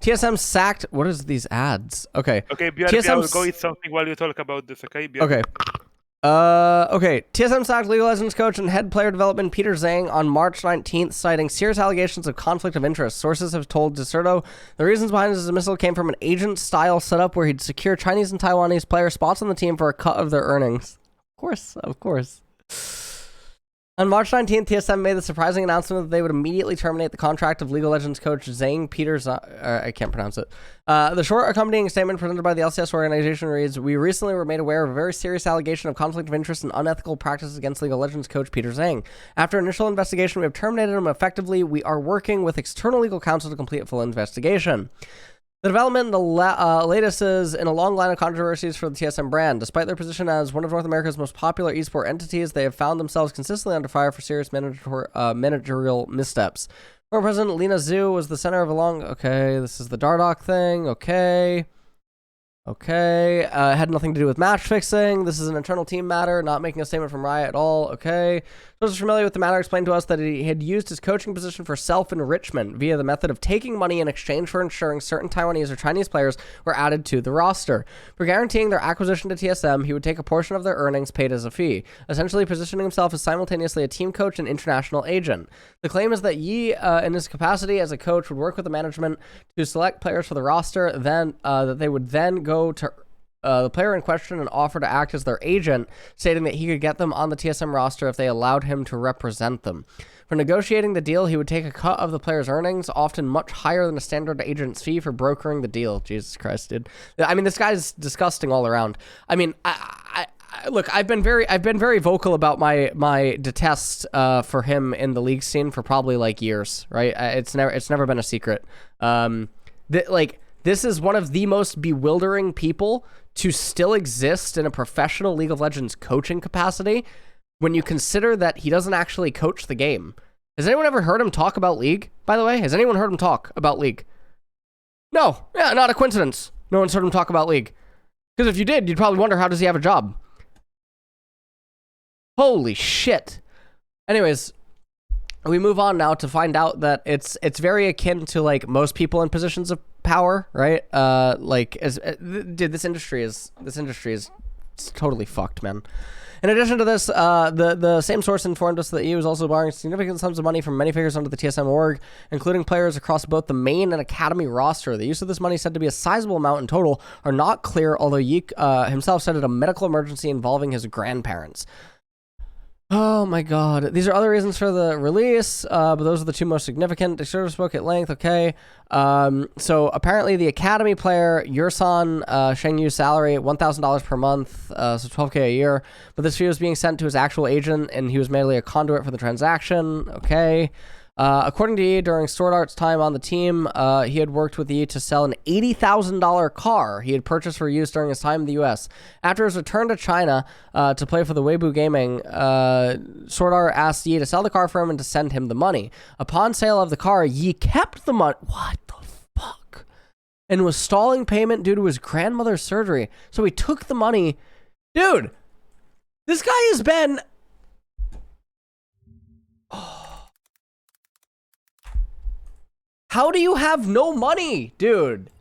TSM sacked. What is these ads? Okay. Okay, BRB, I TSM will go eat something while you talk about this, okay? BRB. Okay. Okay. TSM sacked League of Legends coach and head player development Peter Zhang on March 19th, citing serious allegations of conflict of interest. Sources have told Deserto the reasons behind his dismissal came from an agent-style setup where he'd secure Chinese and Taiwanese player spots on the team for a cut of their earnings. Of course. On March 19th, TSM made the surprising announcement that they would immediately terminate the contract of League of Legends coach Zhang Peters. I can't pronounce it. The short accompanying statement presented by the LCS organization reads, "We recently were made aware of a very serious allegation of conflict of interest and unethical practices against League of Legends coach Peter Zhang. After initial investigation, we have terminated him effectively. We are working with external legal counsel to complete a full investigation." The development, the latest, is in a long line of controversies for the TSM brand. Despite their position as one of North America's most popular esport entities, they have found themselves consistently under fire for serious managerial missteps. Former President Lina Zhu was the center of a long... Okay, this is the Dardoch thing. Okay. It had nothing to do with match fixing. This is an internal team matter, not making a statement from Riot at all. Okay. Those familiar with the matter explained to us that he had used his coaching position for self-enrichment via the method of taking money in exchange for ensuring certain Taiwanese or Chinese players were added to the roster. For guaranteeing their acquisition to TSM, he would take a portion of their earnings paid as a fee, essentially positioning himself as simultaneously a team coach and international agent. The claim is that Yi, in his capacity as a coach, would work with the management to select players for the roster, then that they would then go to the player in question and offer to act as their agent, stating that he could get them on the TSM roster if they allowed him to represent them. For negotiating the deal, he would take a cut of the player's earnings, often much higher than a standard agent's fee for brokering the deal. Jesus Christ, dude. I mean, this guy's disgusting all around. I mean, look, I've been very vocal about my detest for him in the league scene for probably like years, right? It's never been a secret. This is one of the most bewildering people to still exist in a professional League of Legends coaching capacity when you consider that he doesn't actually coach the game. Has anyone ever heard him talk about League, by the way? Has anyone heard him talk about League? No. Yeah, not a coincidence. No one's heard him talk about League. Because if you did, you'd probably wonder, how does he have a job? Holy shit. Anyways, we move on now to find out that it's very akin to like most people in positions of power, right? Dude, this industry is totally fucked, man. In addition to this, the same source informed us that he was also borrowing significant sums of money from many figures under the TSM org, including players across both the main and academy roster. The use of this money, said to be a sizable amount in total, are not clear, although Yi himself cited a medical emergency involving his grandparents. Oh my god. These are other reasons for the release, but those are the two most significant. The server spoke at length, okay. So apparently the academy player, Yursan Shengyu's salary, $1,000 per month, so $12K a year, but this fee was being sent to his actual agent, and he was merely a conduit for the transaction, okay. According to Yi, during Sword Art's time on the team, he had worked with Yi to sell an $80,000 car he had purchased for use during his time in the U.S. After his return to China to play for the Weibo Gaming, Sword Art asked Yi to sell the car for him and to send him the money. Upon sale of the car, Yi kept the money. What the fuck? And was stalling payment due to his grandmother's surgery. So he took the money. Dude, this guy has been... How do you have no money, dude?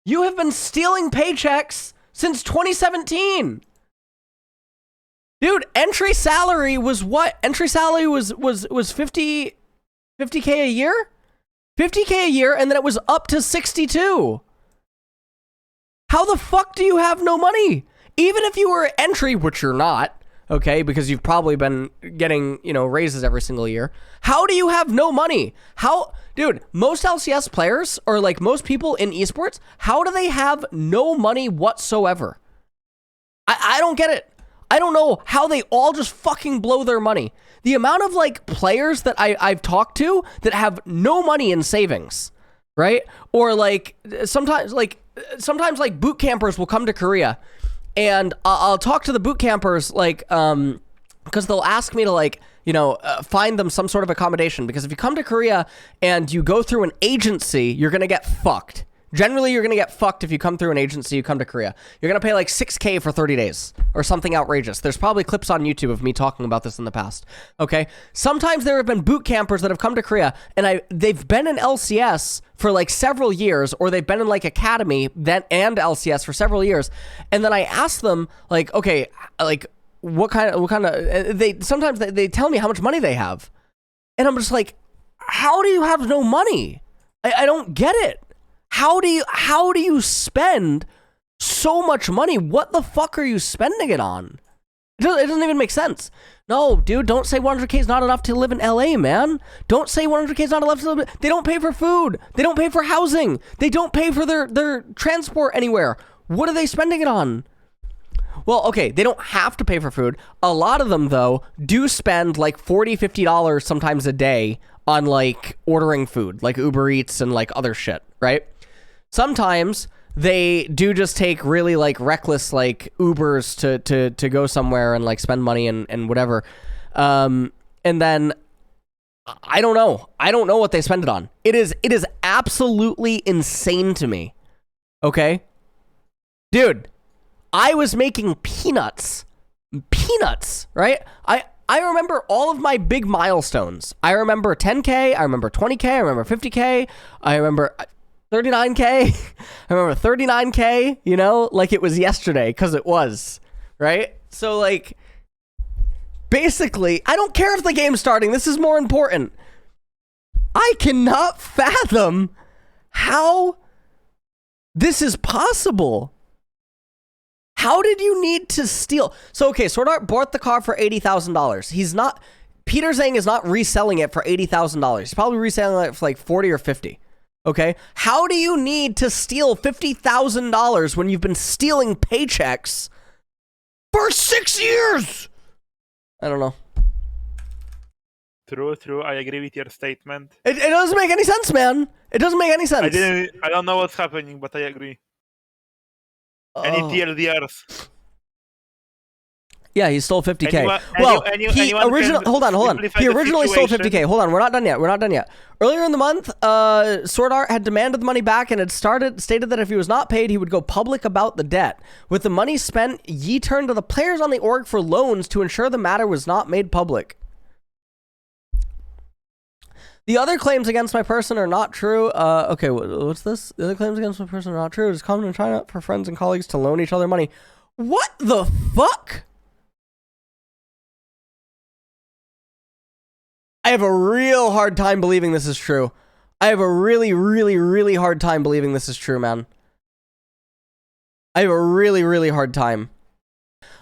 You have been stealing paychecks since 2017. Dude, entry salary was what? Entry salary was 50K a year? 50K a year, and then it was up to 62. How the fuck do you have no money? Even if you were entry, which you're not, okay, because you've probably been getting, raises every single year. How do you have no money? Dude, most LCS players, or like most people in esports, how do they have no money whatsoever? I don't get it. I don't know how they all just fucking blow their money. The amount of like players that I've talked to that have no money in savings, right? Or like sometimes boot campers will come to Korea, and I'll talk to the boot campers like because they'll ask me to like find them some sort of accommodation, because if you come to Korea and you go through an agency, you're gonna get fucked. Generally, you're going to get fucked if you come through an agency, you come to Korea. You're going to pay like $6K for 30 days or something outrageous. There's probably clips on YouTube of me talking about this in the past. Okay. Sometimes there have been boot campers that have come to Korea and they've been in LCS for like several years, or they've been in like academy and LCS for several years. And then I ask them like, okay, like what kind of, sometimes they tell me how much money they have. And I'm just like, how do you have no money? I don't get it. How do you spend so much money? What the fuck are you spending it on? It doesn't even make sense. No, dude, don't say 100K is not enough to live in LA, man. Don't say 100K is not enough to live. They don't pay for food. They don't pay for housing. They don't pay for their transport anywhere. What are they spending it on? Well, okay, they don't have to pay for food. A lot of them, though, do spend like $40, $50 sometimes a day on like ordering food, like Uber Eats and like other shit, right? Sometimes they do just take really like reckless like Ubers to go somewhere and like spend money and whatever. And then I don't know. I don't know what they spend it on. It is absolutely insane to me. Okay? Dude, I was making peanuts, right? I remember all of my big milestones. I remember 10K, I remember 20K, I remember 50K, I remember 39K, I remember 39K, you know, like it was yesterday, because it was, right? So, like, basically, I don't care if the game's starting, this is more important. I cannot fathom how this is possible. How did you need to steal? So, okay, Sword Art bought the car for $80,000. Peter Zhang is not reselling it for $80,000. He's probably reselling it for like 40 or 50. Okay? How do you need to steal $50,000 when you've been stealing paychecks for 6 years? I don't know. True. I agree with your statement. It doesn't make any sense, man. It doesn't make any sense. I don't know what's happening, but I agree. Any TLDRs? Yeah, he stole 50K. Hold on. He originally stole 50K. Hold on, we're not done yet. Earlier in the month, Sword Art had demanded the money back and had stated that if he was not paid, he would go public about the debt. With the money spent, Yi turned to the players on the org for loans to ensure the matter was not made public. The other claims against my person are not true. Okay, what's this? The other claims against my person are not true. It is common in China for friends and colleagues to loan each other money. What the fuck? I have a real hard time believing this is true. I have a really, really, really hard time believing this is true, man. I have a really, really hard time.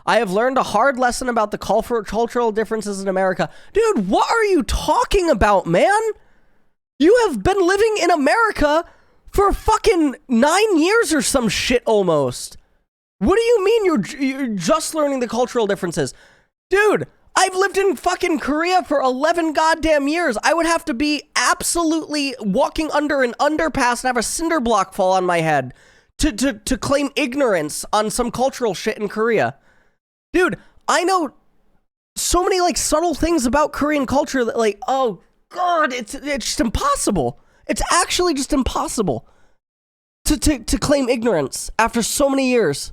I have learned a hard lesson about the cultural differences in America. Dude, what are you talking about, man? You have been living in America for fucking 9 years or some shit almost. What do you mean you're just learning the cultural differences? Dude, I've lived in fucking Korea for 11 goddamn years. I would have to be absolutely walking under an underpass and have a cinder block fall on my head to claim ignorance on some cultural shit in Korea. Dude, I know so many like subtle things about Korean culture that like, oh God, it's just impossible. It's actually just impossible to claim ignorance after so many years.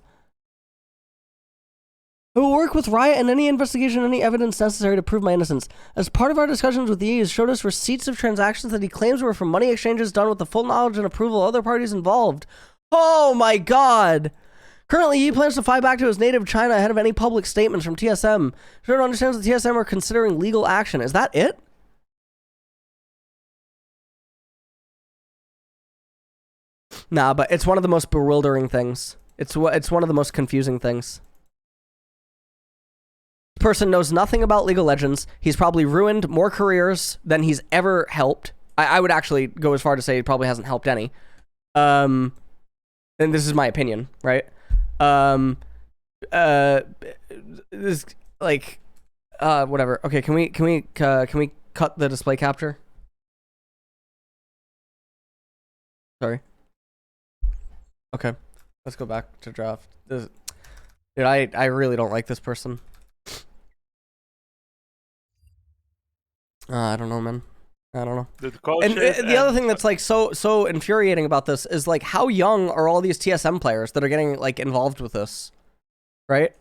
I will work with Riot in any investigation, any evidence necessary to prove my innocence. As part of our discussions with Yi, he showed us receipts of transactions that he claims were from money exchanges done with the full knowledge and approval of other parties involved. Oh my God. Currently, Yi plans to fly back to his native China ahead of any public statements from TSM. Sure understands that TSM are considering legal action. Is that it? Nah, but it's one of the most bewildering things. It's one of the most confusing things. This person knows nothing about League of Legends. He's probably ruined more careers than he's ever helped. I would actually go as far to say he probably hasn't helped any. And this is my opinion, right? This like whatever. Okay, can we cut the display capture? Sorry. Okay, let's go back to draft. Dude, I really don't like this person. I don't know, man. I don't know. The And the other thing that's like so infuriating about this is like how young are all these TSM players that are getting like involved with this, right?